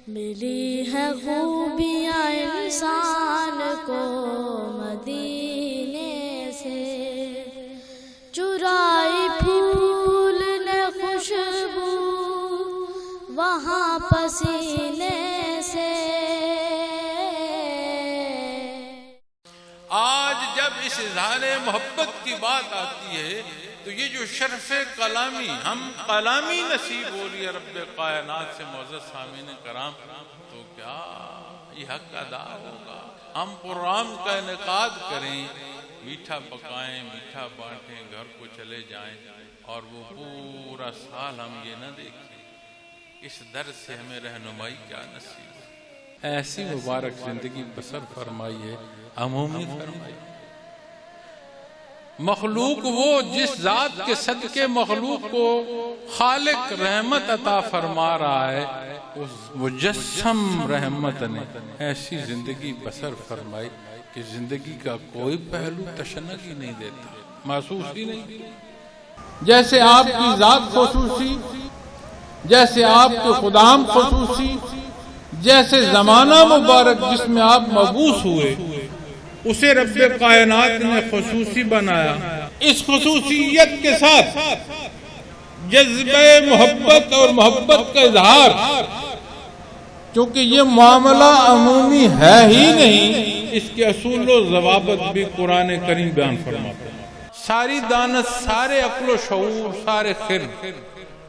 ملی ہے خوبیاں انسان کو مدینے سے، چرائی پھول نے خوشبو وہاں پسینے سے۔ آج جب اس اظہار محبت کی بات آتی ہے تو یہ جو شرف کلامی ہم کلامی نصیب ہو رہی ہے رب کائنات سے معزز سامعین کرام، تو کیا یہ حق ادا ہوگا؟ ہم پروگرام کا انعقاد کریں، میٹھا پکائیں، میٹھا بانٹیں، گھر کو چلے جائیں، اور وہ پورا سال ہم یہ نہ دیکھیں۔ اس درس سے ہمیں رہنمائی کیا نصیب؟ ایسی مبارک زندگی بسر فرمائیے، عمومی فرمائیے۔ مخلوق وہ جس ذات کے صدقے مخلوق کو خالق رحمت عطا فرما رہا ہے، اس مجسم رحمت نے ایسی زندگی بسر فرمائی کہ زندگی کا کوئی پہلو تشنگی نہیں دیتا، محسوس ہی نہیں۔ جیسے آپ کی ذات خصوصی، جیسے آپ کے خدام خصوصی، جیسے زمانہ مبارک جس میں آپ مبعوث ہوئے اسے رب کائنات نے خصوصی بنایا۔ اس خصوصیت کے ساتھ جذبہ محبت اور محبت کا اظہار، چونکہ یہ معاملہ عمومی ہے ہی نہیں، اس کے اصول و ضوابط بھی قرآن کریم بیان فرماتا ہے۔ ساری دانت، سارے عقل و شعور، سارے خرد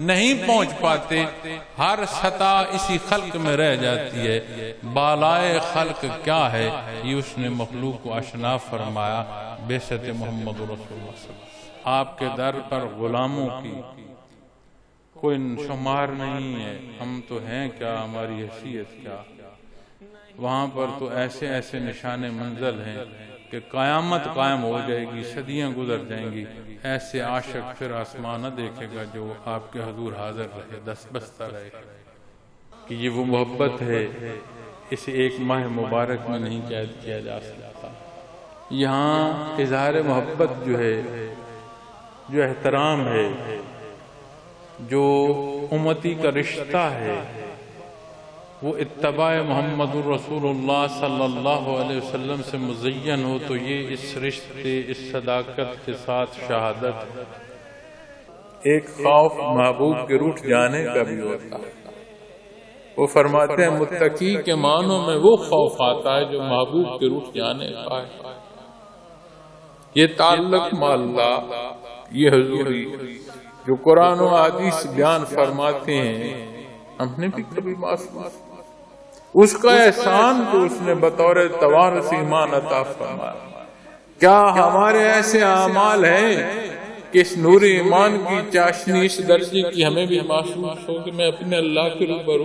نہیں پہنچ پاتے، ہر سطح اسی خلق میں رہ جاتی ہے۔ بالائے خلق کیا ہے یہ اس نے مخلوق کو آشنا فرمایا۔ بعثت محمد رسول اللہ صلی اللہ علیہ وسلم، آپ کے در پر غلاموں کی کوئی شمار نہیں ہے، ہم تو ہیں کیا، ہماری حیثیت کیا۔ وہاں پر تو ایسے ایسے نشان منزل ہیں کہ قیامت قائم ہو جائے گی، صدیاں گزر جائیں گی، ایسے عاشق پھر آسمان نہ دیکھے گا جو آپ کے حضور حاضر رہے، دست بستہ رہے۔ کہ یہ وہ محبت ہے، اسے ایک ماہ مبارک میں نہیں قید کیا جا سکتا۔ یہاں اظہار محبت جو ہے، جو احترام ہے، جو امتی کا رشتہ ہے، وہ اتباع محمد الرسول اللہ صلی اللہ علیہ وسلم سے مزین ہو تو یہ اس رشتے، اس صداقت کے ساتھ شہادت، ایک خوف محبوب کے روٹھ جانے کا بھی ہوتا ہے۔ وہ فرماتے ہیں متقی کے معنوں میں وہ خوف آتا ہے جو محبوب کے روٹھ جانے کا ہے۔ یہ تعلق مع اللہ، یہ حضوری جو قرآن و حدیث بیان فرماتے ہیں، ہم نے بھی کبھی محسوس اس کا احسان تو اس نے بطور توارث ایمان عطا فرمایا۔ کیا ہمارے ایسے اعمال ہیں کہ اس نور ایمان کی چاشنی اس درجے کی ہمیں بھی محسوس ہو کہ میں اپنے اللہ کے روبرو